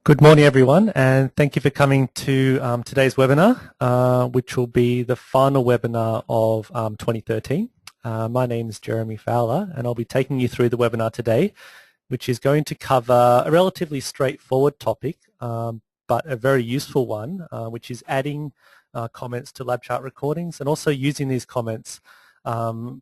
Good morning, everyone, and thank you for coming to today's webinar, which will be the final webinar of 2013. My name is Jeremy Fowler, and I'll be taking you through the webinar today, which is going to cover a relatively straightforward topic, but a very useful one, which is adding comments to LabChart recordings and also using these comments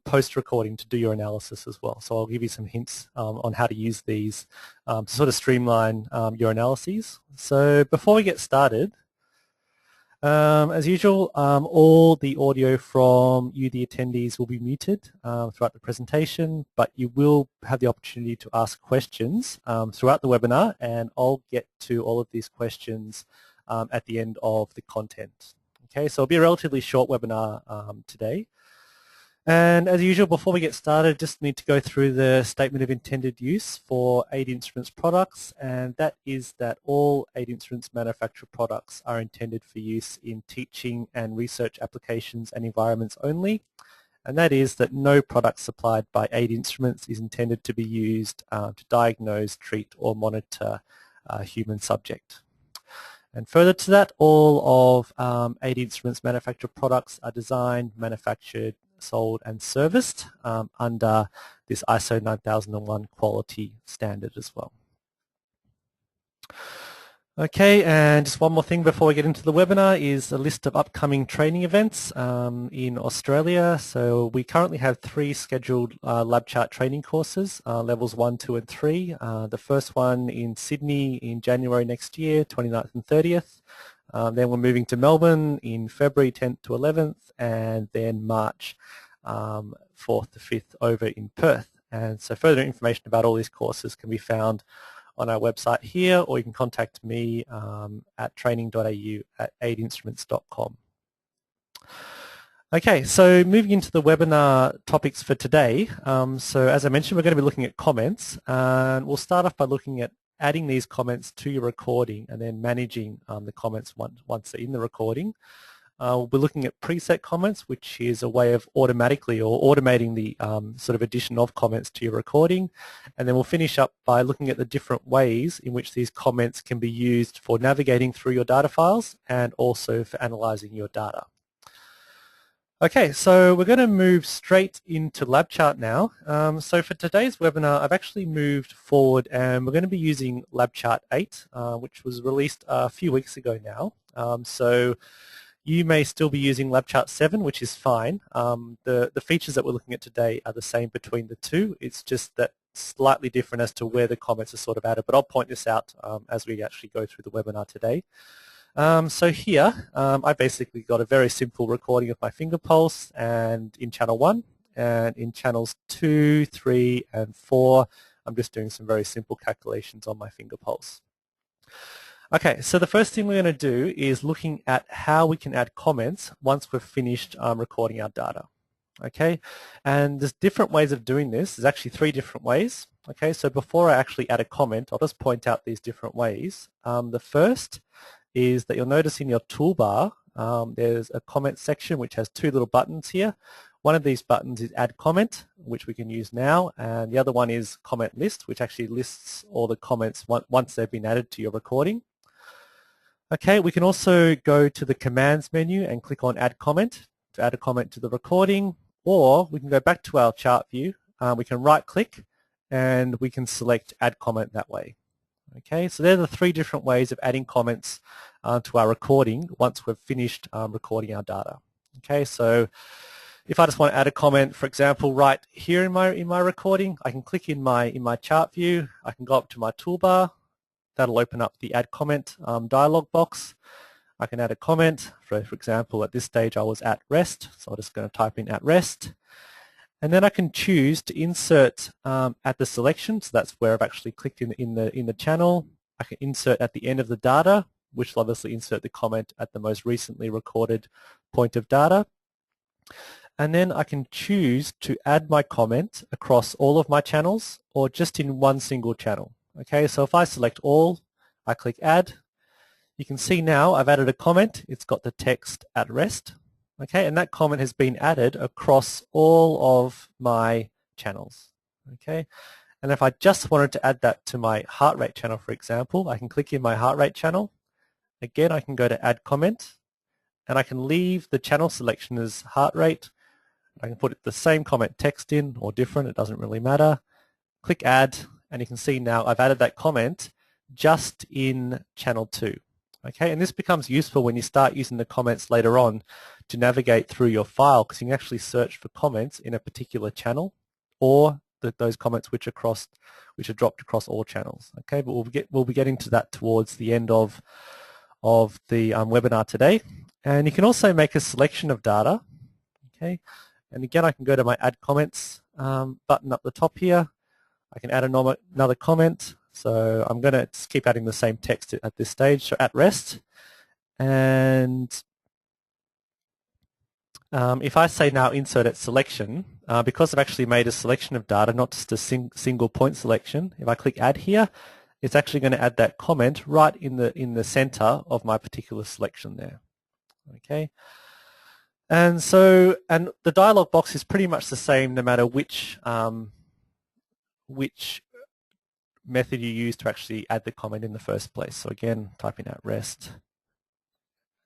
post-recording to do your analysis as well. So I'll give you some hints on how to use these to sort of streamline your analyses. So before we get started, as usual, all the audio from you, the attendees, will be muted throughout the presentation, but you will have the opportunity to ask questions throughout the webinar, and I'll get to all of these questions at the end of the content. Okay, so it'll be a relatively short webinar today. And as usual, before we get started, just need to go through the statement of intended use for Aid Instruments products, and that is that all Aid Instruments manufacturer products are intended for use in teaching and research applications and environments only, and that is that no product supplied by Aid Instruments is intended to be used to diagnose, treat or monitor a human subject. And further to that, all of Aid Instruments manufacturer products are designed, manufactured, sold and serviced under this ISO 9001 quality standard as well. Okay, and just one more thing before we get into the webinar is a list of upcoming training events in Australia. So we currently have 3 scheduled LabChart training courses, levels 1, 2 and 3. The first one in Sydney in January next year, 29th and 30th. Then we're moving to Melbourne in February 10th to 11th, and then March 4th to 5th over in Perth. And so further information about all these courses can be found on our website here, or you can contact me at training.au@aidinstruments.com. Okay, so moving into the webinar topics for today. So as I mentioned, we're going to be looking at comments, and we'll start off by looking at adding these comments to your recording and then managing the comments once they're in the recording. We'll be looking at preset comments, which is a way of automatically or automating the sort of addition of comments to your recording. And then we'll finish up by looking at the different ways in which these comments can be used for navigating through your data files and also for analyzing your data. Okay, so we're going to move straight into LabChart now. So for today's webinar, I've actually moved forward and we're going to be using LabChart 8, which was released a few weeks ago now. So you may still be using LabChart 7, which is fine. The features that we're looking at today are the same between the two. It's just that slightly different as to where the comments are sort of added, but I'll point this out as we actually go through the webinar today. So here, I basically got a very simple recording of my finger pulse, and in channel 1, and in channels 2, 3, and 4, I'm just doing some very simple calculations on my finger pulse. Okay, so the first thing we're going to do is looking at how we can add comments once we've finished recording our data. Okay, and there's different ways of doing this. There's actually 3 different ways. Okay, so before I actually add a comment, I'll just point out these different ways. The first is that you'll notice in your toolbar there's a comment section which has 2 little buttons here. One of these buttons is add comment, which we can use now, and the other one is comment list, which actually lists all the comments once they've been added to your recording. Okay, we can also go to the commands menu and click on add comment to add a comment to the recording, or we can go back to our chart view. We can right click and we can select add comment that way. Okay, so they're the 3 different ways of adding comments to our recording once we've finished recording our data. Okay, so if I just want to add a comment, for example, right here in my recording, I can click in my chart view. I can go up to my toolbar. That'll open up the add comment dialog box. I can add a comment. For example, at this stage I was at rest, so I'm just going to type in at rest. And then I can choose to insert at the selection, so that's where I've actually clicked in the channel. I can insert at the end of the data, which will obviously insert the comment at the most recently recorded point of data. And then I can choose to add my comment across all of my channels or just in one single channel. Okay, so if I select all, I click add, you can see now I've added a comment. It's got the text at rest. Okay, and that comment has been added across all of my channels. Okay, And if I just wanted to add that to my heart rate channel, for example, I can click in my heart rate channel. Again, I can go to add comment, and I can leave the channel selection as heart rate. I can put the same comment text in or different, it doesn't really matter. Click add, and you can see now I've added that comment just in channel 2. Okay, and this becomes useful when you start using the comments later on to navigate through your file, because you can actually search for comments in a particular channel or those comments which are dropped across all channels. Okay, but we'll be getting to that towards the end of the webinar today. And you can also make a selection of data. Okay, and again, I can go to my Add Comments button up the top here. I can add another comment. So I'm going to just keep adding the same text at this stage, so at rest. And if I say now insert at selection, because I've actually made a selection of data, not just a single point selection, if I click add here, it's actually going to add that comment right in the center of my particular selection there. Okay. And the dialog box is pretty much the same no matter which method you use to actually add the comment in the first place. So again, typing at rest.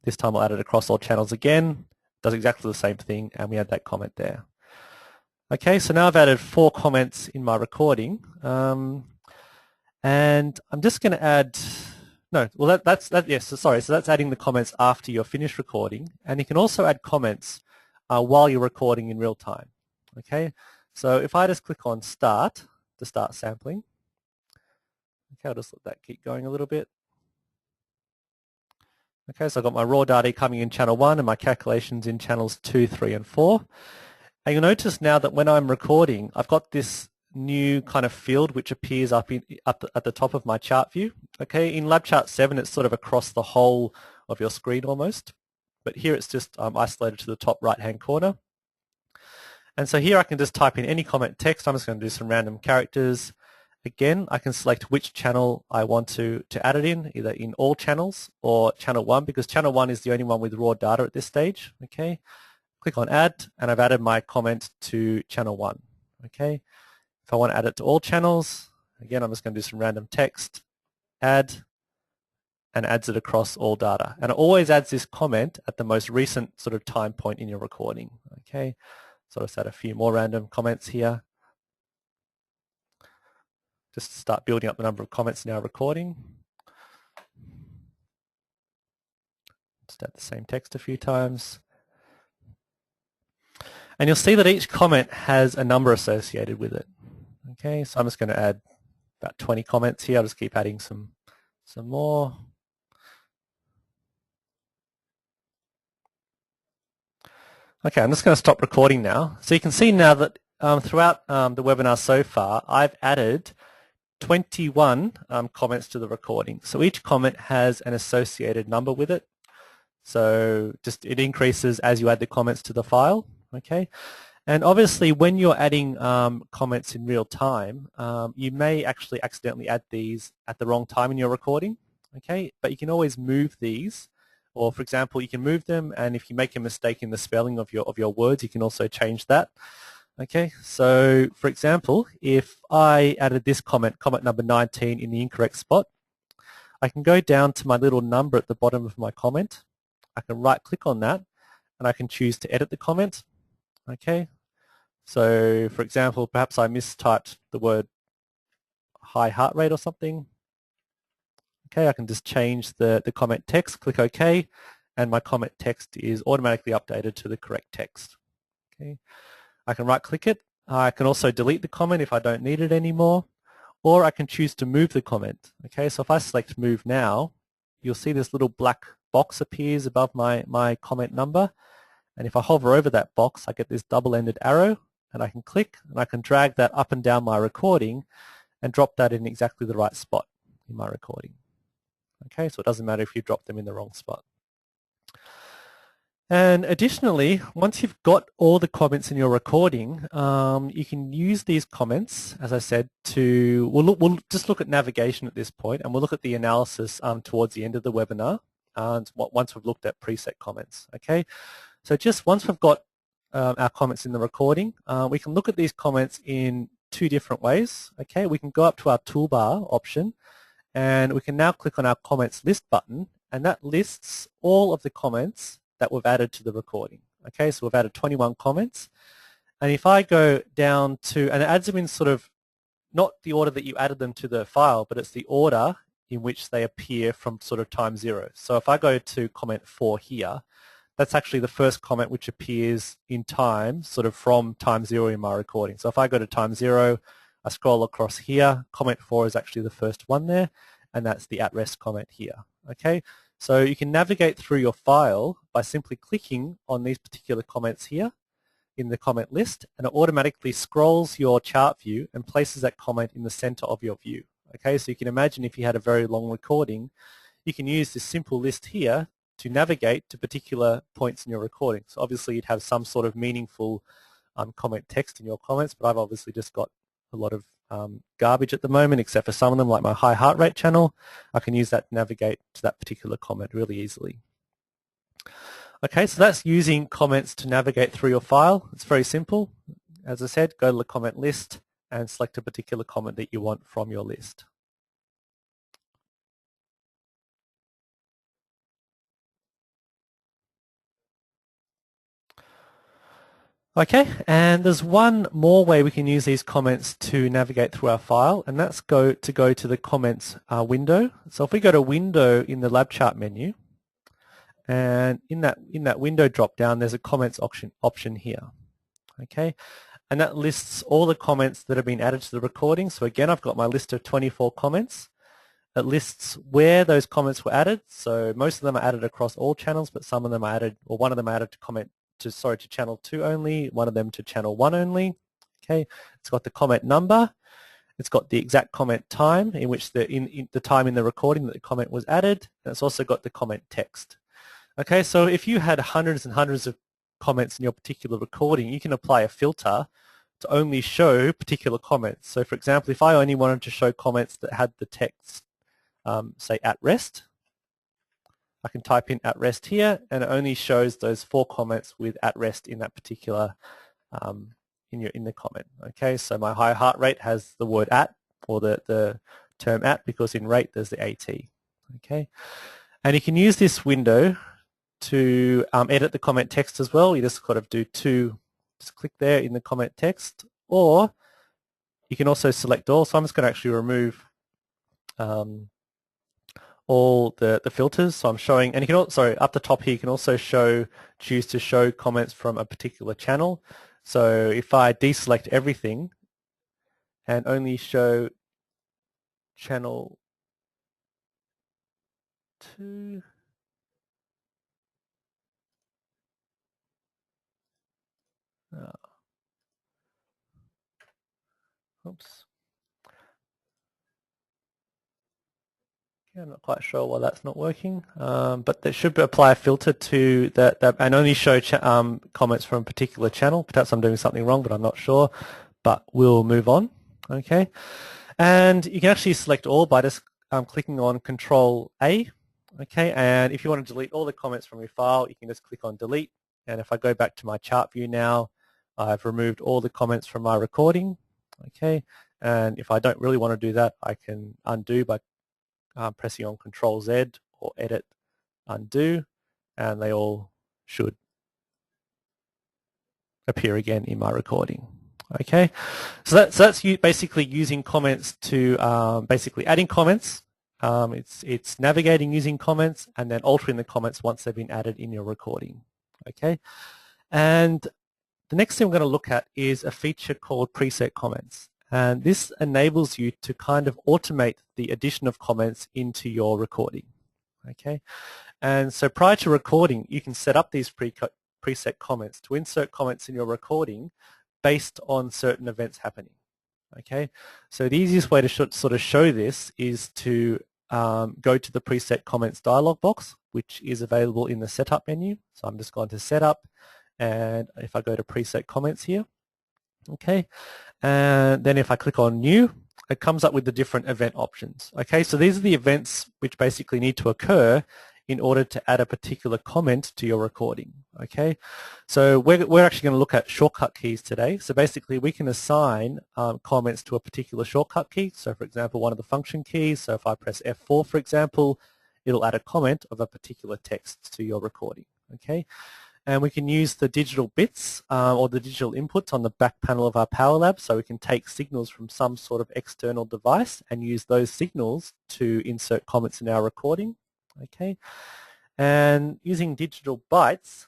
This time I'll add it across all channels again. Does exactly the same thing, and we add that comment there. Okay, so now I've added 4 comments in my recording, and I'm just going to add. No, well yes. Sorry, so that's adding the comments after you're finished recording, and you can also add comments while you're recording in real time. Okay, so if I just click on Start to start sampling. Okay, I'll just let that keep going a little bit. Okay, so I've got my raw data coming in channel 1 and my calculations in channels 2, 3, and 4. And you'll notice now that when I'm recording, I've got this new kind of field which appears up at the top of my chart view. Okay, in LabChart 7, it's sort of across the whole of your screen almost, but here it's just isolated to the top right-hand corner. And so here I can just type in any comment text. I'm just going to do some random characters. Again, I can select which channel I want to add it in, either in all channels or channel 1, because channel 1 is the only one with raw data at this stage. Okay, click on add, and I've added my comment to channel 1. Okay, if I want to add it to all channels, again, I'm just going to do some random text, add, and adds it across all data. And it always adds this comment at the most recent sort of time point in your recording. Okay, so I'll just add a few more random comments here. Just to start building up the number of comments in our recording. Just add the same text a few times. And you'll see that each comment has a number associated with it. Okay, so I'm just going to add about 20 comments here. I'll just keep adding some more. Okay, I'm just going to stop recording now. So you can see now that throughout the webinar so far, I've added 21 comments to the recording. So each comment has an associated number with it. So just it increases as you add the comments to the file. Okay, and obviously when you're adding comments in real time, you may actually accidentally add these at the wrong time in your recording. Okay, but you can always move these, or for example, you can move them, and if you make a mistake in the spelling of your words, you can also change that. Okay, so for example, if I added this comment number 19 in the incorrect spot, I can go down to my little number at the bottom of my comment. I can right click on that and I can choose to edit the comment. Okay, so for example, perhaps I mistyped the word high heart rate or something. Okay, I can just change the comment text, click OK, and my comment text is automatically updated to the correct text. Okay. I can right click it. I can also delete the comment if I don't need it anymore, or I can choose to move the comment. Okay, so if I select move now, you'll see this little black box appears above my comment number, and if I hover over that box, I get this double-ended arrow, and I can click and I can drag that up and down my recording and drop that in exactly the right spot in my recording. Okay, so it doesn't matter if you drop them in the wrong spot. And additionally, once you've got all the comments in your recording, you can use these comments, as I said, we'll just look at navigation at this point, and we'll look at the analysis towards the end of the webinar, and once we've looked at preset comments. Okay, so just once we've got our comments in the recording, we can look at these comments in two different ways. Okay, we can go up to our toolbar option, and we can now click on our comments list button, and that lists all of the comments that we've added to the recording. Okay, so we've added 21 comments, and if I go down to, and it adds them in sort of not the order that you added them to the file, but it's the order in which they appear from sort of time 0. So if I go to comment 4 here, that's actually the first comment which appears in time, sort of from time 0 in my recording. So if I go to time 0, I scroll across here, comment 4 is actually the first one there, and that's the at-rest comment here. Okay, so you can navigate through your file by simply clicking on these particular comments here in the comment list, and it automatically scrolls your chart view and places that comment in the center of your view. Okay, so you can imagine if you had a very long recording, you can use this simple list here to navigate to particular points in your recording. So obviously you'd have some sort of meaningful comment text in your comments, but I've obviously just got a lot of garbage at the moment, except for some of them, like my high heart rate channel. I can use that to navigate to that particular comment really easily. Okay, so that's using comments to navigate through your file. It's very simple. As I said, go to the comment list and select a particular comment that you want from your list. Okay, and there's one more way we can use these comments to navigate through our file, and that's to go to the comments window. So if we go to window in the LabChart menu, and in that window drop down, there's a comments option here. Okay, and that lists all the comments that have been added to the recording. So again, I've got my list of 24 comments. It lists where those comments were added. So most of them are added across all channels, but some of them are added, or one of them are added to channel 2 only, one of them to channel 1 only. Okay, it's got the comment number, it's got the exact comment time in which the time in the recording that the comment was added, and it's also got the comment text. Okay, so if you had hundreds and hundreds of comments in your particular recording, you can apply a filter to only show particular comments. So for example, if I only wanted to show comments that had the text, say at rest, I can type in at rest here, and it only shows those 4 comments with at rest in that particular in the comment. Okay, so my high heart rate has the word at, or the term at, because in rate there's the AT. Okay, and you can use this window to edit the comment text as well. You just kind of just click there in the comment text, or you can also select all. So I'm just going to actually remove all the filters. So I'm showing, and you can also, up the top here, you can also choose to show comments from a particular channel. So if I deselect everything and only show channel 2, oops. I'm not quite sure why that's not working, but that should apply a filter to that and only show comments from a particular channel. Perhaps I'm doing something wrong, but I'm not sure. But we'll move on. Okay, and you can actually select all by just clicking on Control A. Okay, and if you want to delete all the comments from your file, you can just click on Delete. And if I go back to my chart view now, I've removed all the comments from my recording. Okay, and if I don't really want to do that, I can undo by pressing on Control Z or Edit, Undo, and they all should appear again in my recording. Okay, so that's basically using comments to basically adding comments. It's navigating using comments and then altering the comments once they've been added in your recording. Okay, and the next thing we're going to look at is a feature called preset comments. And this enables you to kind of automate the addition of comments into your recording. Okay, and so prior to recording, you can set up these preset comments to insert comments in your recording based on certain events happening. Okay, so the easiest way to sort of show this is to go to the preset comments dialog box, which is available in the setup menu. So I'm just going to setup, and if I go to preset comments here, okay, and then if I click on new, it comes up with the different event options. Okay, so these are the events which basically need to occur in order to add a particular comment to your recording. Okay, so we're actually going to look at shortcut keys today. So basically we can assign comments to a particular shortcut key. So for example, one of the function keys, so if I press F4 for example, it'll add a comment of a particular text to your recording. Okay, and we can use the digital bits or the digital inputs on the back panel of our Power Lab, so we can take signals from some sort of external device and use those signals to insert comments in our recording. Okay, and using digital bytes,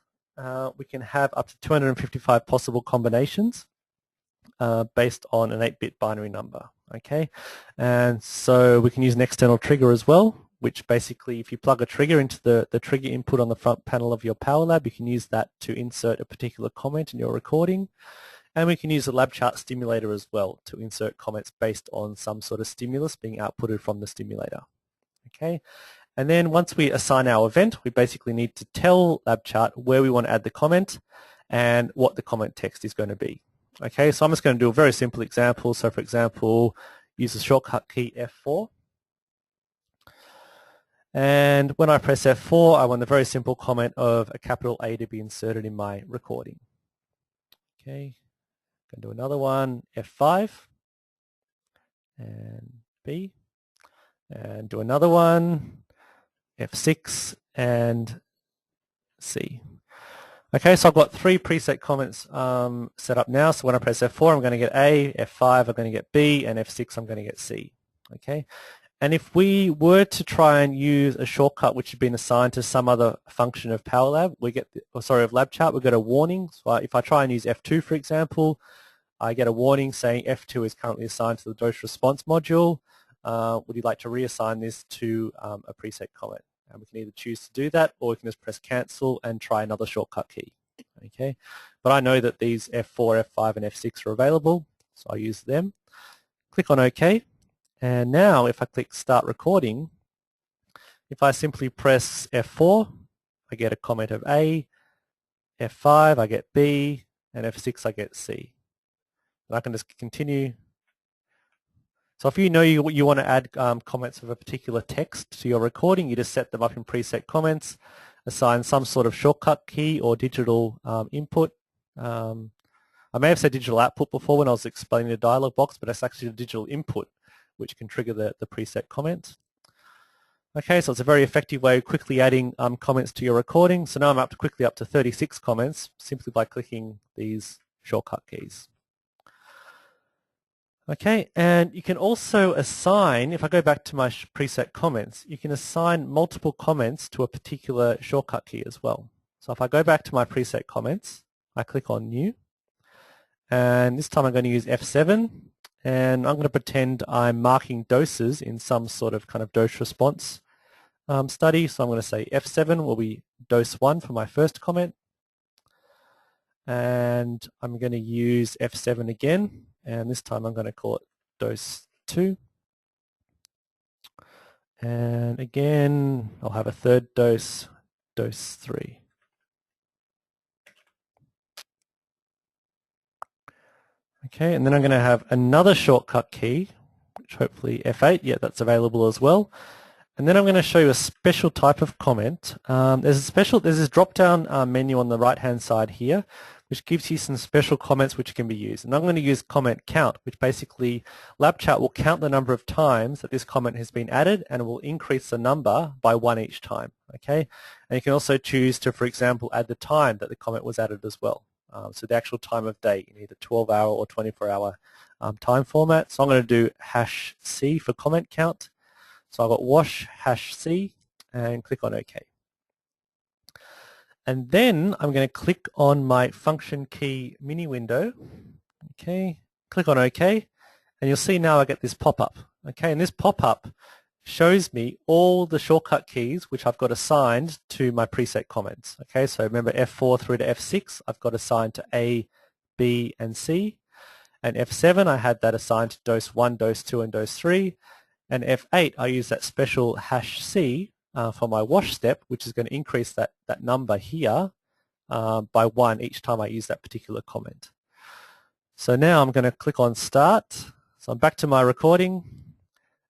we can have up to 255 possible combinations based on an 8-bit binary number. Okay, and so we can use an external trigger as well, which basically if you plug a trigger into the trigger input on the front panel of your Power Lab, you can use that to insert a particular comment in your recording. And we can use a LabChart stimulator as well to insert comments based on some sort of stimulus being outputted from the stimulator. Okay, and then once we assign our event, we basically need to tell LabChart where we want to add the comment and what the comment text is going to be. Okay, so I'm just going to do a very simple example. So for example, use the shortcut key F4. And when I press F4, I want a very simple comment of a capital A to be inserted in my recording. Okay, going to do another one, F5 and B, and do another one, F6 and C. Okay, so I've got 3 preset comments set up now. So when I press F4, I'm going to get A, F5, I'm going to get B, and F6, I'm going to get C. Okay, and if we were to try and use a shortcut which has been assigned to some other function of Power Lab, we get, of LabChart, we get a warning. So if I try and use F2, for example, I get a warning saying F2 is currently assigned to the dose response module. Would you like to reassign this to a preset comment? And we can either choose to do that, or we can just press cancel and try another shortcut key. Okay, but I know that these F4, F5, and F6 are available, so I use them. Click on OK, and now if I click Start Recording, if I simply press F4, I get a comment of A, F5, I get B, and F6, I get C. And I can just continue. So if you know you want to add comments of a particular text to your recording, you just set them up in preset comments, assign some sort of shortcut key or digital input. I may have said digital output before when I was explaining the dialog box, but that's actually the digital input which can trigger the preset comment. Okay, so it's a very effective way of quickly adding comments to your recording. So now I'm quickly up to 36 comments simply by clicking these shortcut keys. Okay, and you can also assign, if I go back to my preset comments, you can assign multiple comments to a particular shortcut key as well. So if I go back to my preset comments, I click on New, and this time I'm going to use F7, and I'm going to pretend I'm marking doses in some sort of kind of dose response study. So I'm going to say F7 will be dose 1 for my first comment, and I'm going to use F7 again. And this time I'm going to call it dose 2. And again, I'll have a third dose, dose 3. Okay, and then I'm going to have another shortcut key, which hopefully F8, yeah, that's available as well. And then I'm going to show you a special type of comment. There's this drop-down menu on the right-hand side here, which gives you some special comments which can be used. And I'm going to use comment count, which basically LabChart will count the number of times that this comment has been added, and it will increase the number by 1 each time. Okay, and you can also choose to, for example, add the time that the comment was added as well. So the actual time of day in either 12-hour or 24-hour time format. So I'm going to do #C for comment count. So I've got wash #C and click on OK. And then I'm going to click on my function key mini window. Okay, click on OK, and you'll see now I get this pop-up. Okay, and this pop-up shows me all the shortcut keys which I've got assigned to my preset comments. Okay, so remember F4 through to F6 I've got assigned to A, B, and C, and F7 I had that assigned to dose 1, dose 2, and dose 3, and F8 I use that special #C for my wash step, which is going to increase that number here by 1 each time I use that particular comment. So now I'm going to click on Start. So I'm back to my recording,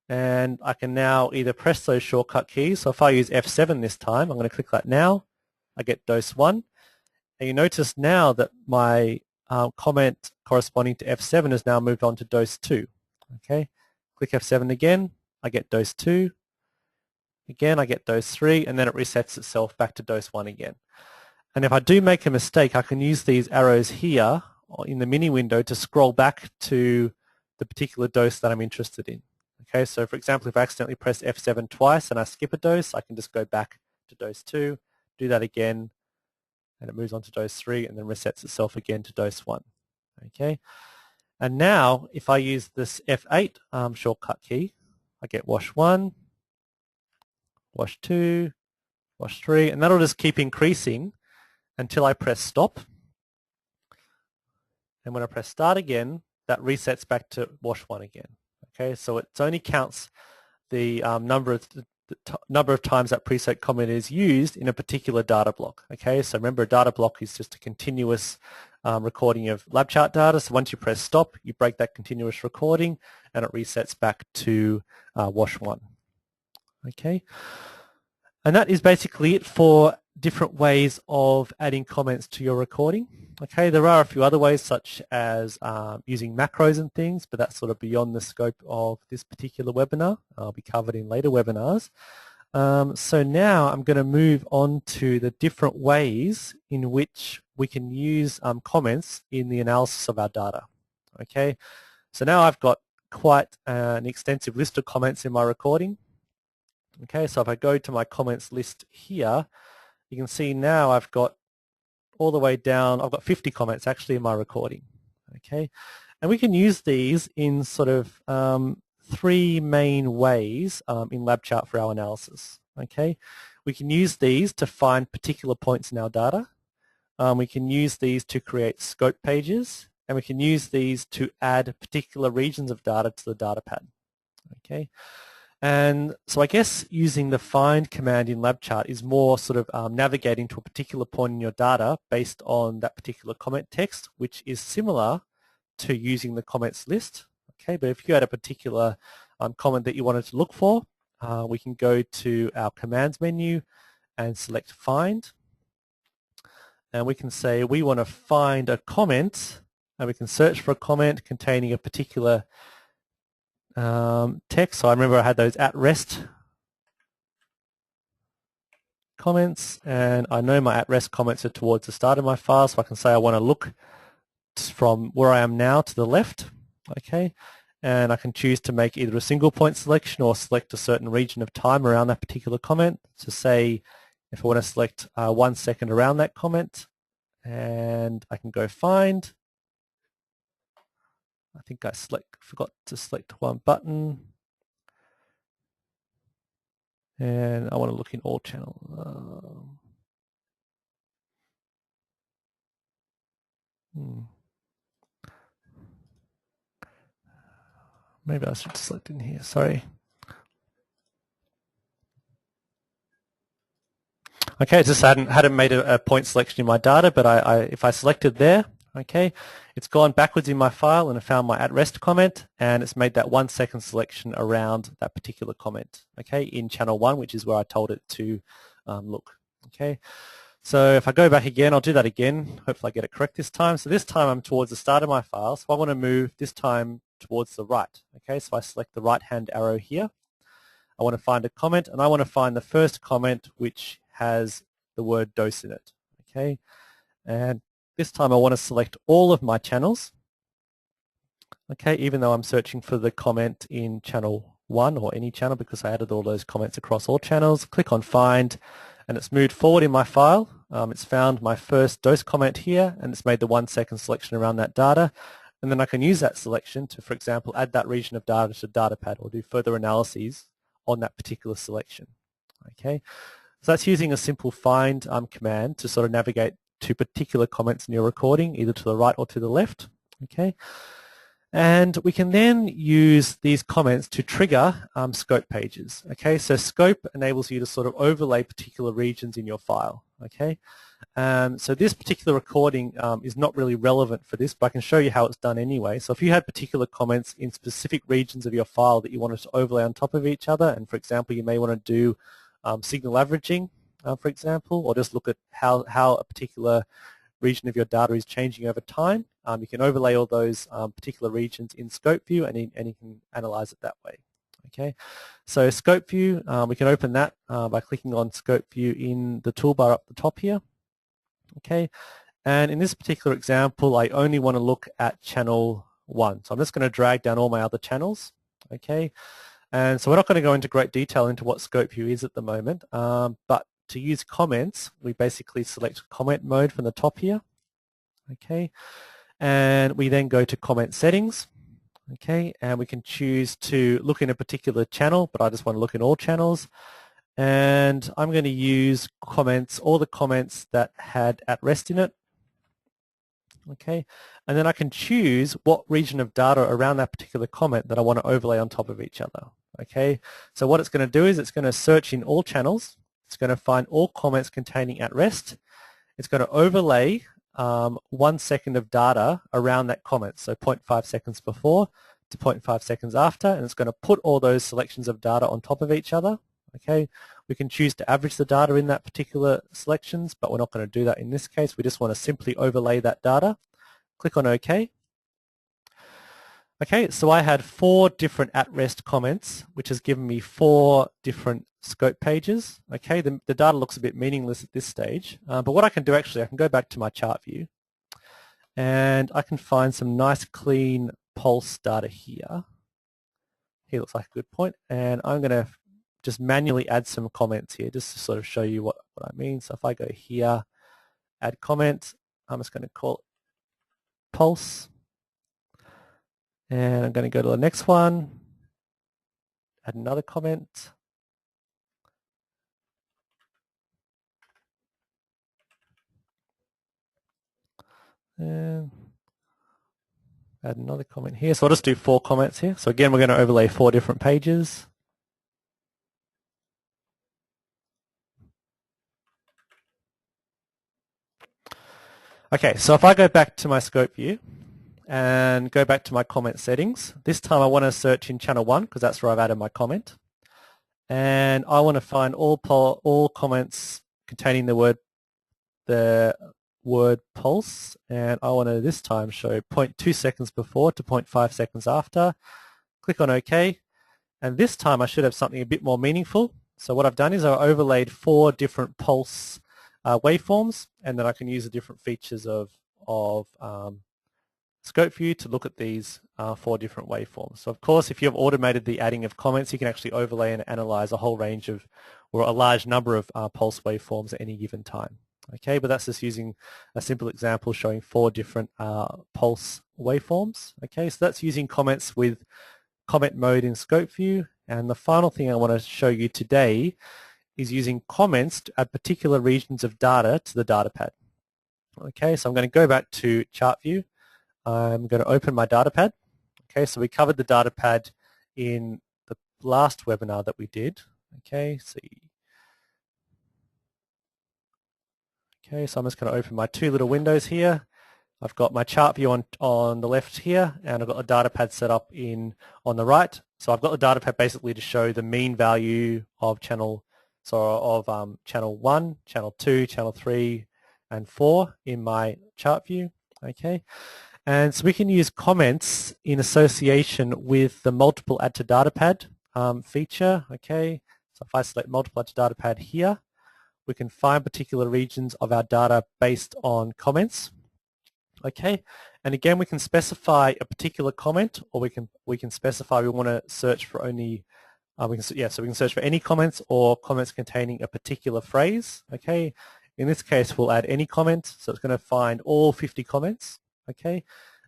and I can now either press those shortcut keys. So if I use F7 this time, I'm going to click that now. I get dose 1. And you notice now that my comment corresponding to F7 has now moved on to dose 2. Okay, click F7 again, I get dose 2. Again, I get dose 3, and then it resets itself back to dose 1 again. And if I do make a mistake, I can use these arrows here in the mini window to scroll back to the particular dose that I'm interested in. Okay, so for example, if I accidentally press F7 twice and I skip a dose, I can just go back to dose 2, do that again, and it moves on to dose 3 and then resets itself again to dose 1. Okay, and now if I use this F8 shortcut key, I get wash 1, wash 2, wash 3, and that'll just keep increasing until I press stop. And when I press start again, that resets back to wash 1 again. Okay, so it only counts the number of times that preset comment is used in a particular data block. Okay, so remember, a data block is just a continuous recording of LabChart data. So once you press stop, you break that continuous recording and it resets back to wash 1. Okay, and that is basically it for different ways of adding comments to your recording. Okay, there are a few other ways, such as using macros and things, but that's sort of beyond the scope of this particular webinar. I'll be covered in later webinars. So now I'm going to move on to the different ways in which we can use comments in the analysis of our data. Okay, so now I've got quite an extensive list of comments in my recording. Okay, so if I go to my comments list here, you can see now I've got all the way down, I've got 50 comments actually in my recording. Okay, and we can use these in sort of 3 main ways in LabChart for our analysis. Okay, we can use these to find particular points in our data. We can use these to create scope pages, and we can use these to add particular regions of data to the data pad. Okay. And so I guess using the find command in LabChart is more sort of navigating to a particular point in your data based on that particular comment text, which is similar to using the comments list. Okay, but if you had a particular comment that you wanted to look for, we can go to our commands menu and select find. And we can say we want to find a comment, and we can search for a comment containing a particular text. So I remember I had those at rest comments, and I know my at rest comments are towards the start of my file, so I can say I want to look from where I am now to the left. Okay, and I can choose to make either a single point selection or select a certain region of time around that particular comment. So say if I want to select 1 second around that comment, and I can go find. I think I forgot to select one button, and I want to look in all channels. Maybe I should select in here, sorry. Okay, just hadn't made a point selection in my data, but if I selected there, okay, it's gone backwards in my file and I found my at-rest comment, and it's made that 1 second selection around that particular comment, okay, in channel 1, which is where I told it to look, okay. So if I go back again, I'll do that again. Hopefully I get it correct this time. So this time I'm towards the start of my file, so I want to move this time towards the right, okay, so I select the right-hand arrow here. I want to find a comment, and I want to find the first comment which has the word dose in it, okay, and this time I want to select all of my channels, okay, even though I'm searching for the comment in channel 1 or any channel because I added all those comments across all channels. Click on find, and it's moved forward in my file. It's found my first dose comment here, and it's made the 1 second selection around that data, and then I can use that selection to, for example, add that region of data to DataPad or do further analyses on that particular selection, okay. So that's using a simple find command to sort of navigate to particular comments in your recording, either to the right or to the left, okay. And we can then use these comments to trigger scope pages, okay. So scope enables you to sort of overlay particular regions in your file, Okay, so this particular recording is not really relevant for this, but I can show you how it's done anyway. So if you had particular comments in specific regions of your file that you wanted to overlay on top of each other, and for example you may want to do signal averaging, for example, or just look at how a particular region of your data is changing over time, you can overlay all those particular regions in Scope View, and you can analyze it that way. Okay, so Scope View, we can open that by clicking on Scope View in the toolbar up the top here. Okay, and in this particular example, I only want to look at channel 1. So I'm just going to drag down all my other channels. Okay, and so we're not going to go into great detail into what Scope View is at the moment, but to use comments, we basically select comment mode from the top here. Okay, and we then go to comment settings. Okay, and we can choose to look in a particular channel, but I just want to look in all channels. And I'm going to use comments, all the comments that had at rest in it. Okay, and then I can choose what region of data around that particular comment that I want to overlay on top of each other. Okay, so what it's going to do is it's going to search in all channels. It's going to find all comments containing at rest. It's going to overlay 1 second of data around that comment, so 0.5 seconds before to 0.5 seconds after, and it's going to put all those selections of data on top of each other. Okay, we can choose to average the data in that particular selections, but we're not going to do that in this case. We just want to simply overlay that data. Click on OK. Okay, so I had 4 different at-rest comments, which has given me 4 different scope pages. Okay, the data looks a bit meaningless at this stage, but what I can do actually, I can go back to my chart view, and I can find some nice clean pulse data here. Here looks like a good point, and I'm going to just manually add some comments here just to sort of show you what I mean. So if I go here, add comment, I'm just going to call it pulse. And I'm going to go to the next one, add another comment. And add another comment here. So I'll just do 4 comments here. So again, we're going to overlay 4 different pages. Okay, so if I go back to my scope view and go back to my comment settings, this time I want to search in channel 1 because that's where I've added my comment. And I want to find all comments containing the word pulse, and I want to this time show 0.2 seconds before to 0.5 seconds after. Click on OK, and this time I should have something a bit more meaningful. So what I've done is I've overlaid 4 different pulse waveforms, and then I can use the different features of Scope View to look at these 4 different waveforms. So of course, if you have automated the adding of comments, you can actually overlay and analyze a whole range of, or a large number of pulse waveforms at any given time. Okay, but that's just using a simple example showing 4 different pulse waveforms. Okay, so that's using comments with comment mode in Scope View. And the final thing I want to show you today is using comments to add particular regions of data to the data pad. Okay, so I'm going to go back to Chart View. I'm going to open my data pad. Okay, so we covered the data pad in the last webinar that we did. Okay, so I'm just going to open my 2 little windows here. I've got my chart view on the left here, and I've got a data pad set up on the right. So I've got the data pad basically to show the mean value of channel 1, channel 2, channel 3, and 4 in my chart view. Okay, and so we can use comments in association with the multiple add to data pad feature. Okay, so if I select multiple add to data pad here, we can find particular regions of our data based on comments. Okay, and again we can specify a particular comment, or we can specify we want to search for only so we can search for any comments or comments containing a particular phrase. Okay, in this case we'll add any comment, so it's going to find all 50 comments. Okay,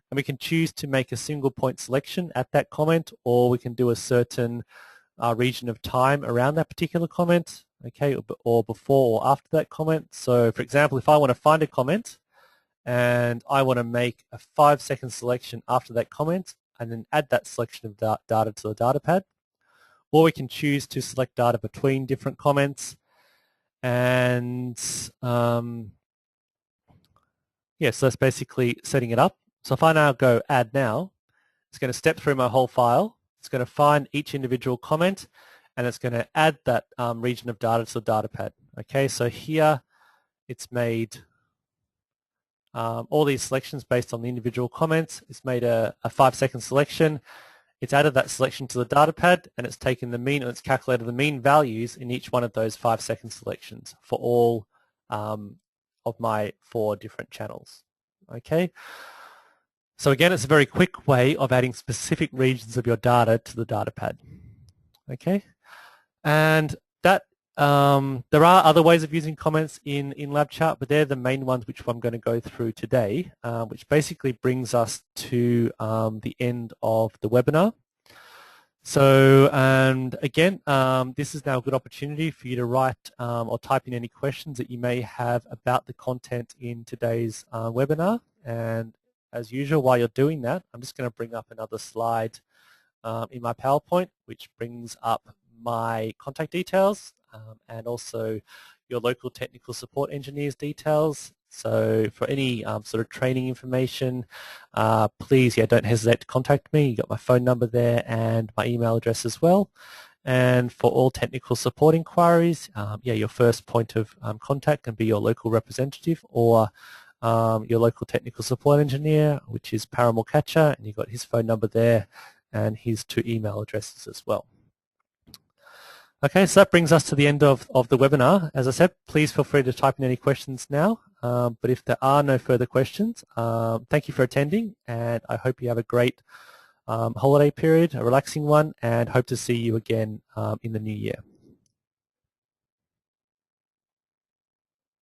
and we can choose to make a single point selection at that comment, or we can do a certain region of time around that particular comment. Okay, or before or after that comment. So for example, if I want to find a comment and I want to make a 5-second selection after that comment and then add that selection of data to the data pad, or we can choose to select data between different comments, And yeah, so that's basically setting it up. So if I now go add now, it's going to step through my whole file. It's going to find each individual comment, and it's going to add that region of data to the data pad. Okay, so here it's made all these selections based on the individual comments. It's made a 5-second selection. It's added that selection to the data pad, and it's taken the mean, and it's calculated the mean values in each one of those 5-second selections for all of my 4 different channels. Okay. So again, it's a very quick way of adding specific regions of your data to the data pad. Okay. And that there are other ways of using comments in LabChart, but they're the main ones which I'm going to go through today, which basically brings us to the end of the webinar. So, and again, this is now a good opportunity for you to write or type in any questions that you may have about the content in today's webinar. And as usual, while you're doing that, I'm just going to bring up another slide in my PowerPoint, which brings up my contact details and also your local technical support engineer's details. So for any sort of training information, please, don't hesitate to contact me. You got my phone number there and my email address as well. And for all technical support inquiries, your first point of contact can be your local representative or your local technical support engineer, which is Paramal Catcher, and you've got his phone number there and his 2 email addresses as well. Okay, so that brings us to the end of the webinar. As I said, please feel free to type in any questions now, but if there are no further questions, thank you for attending, and I hope you have a great holiday period, a relaxing one, and hope to see you again in the new year.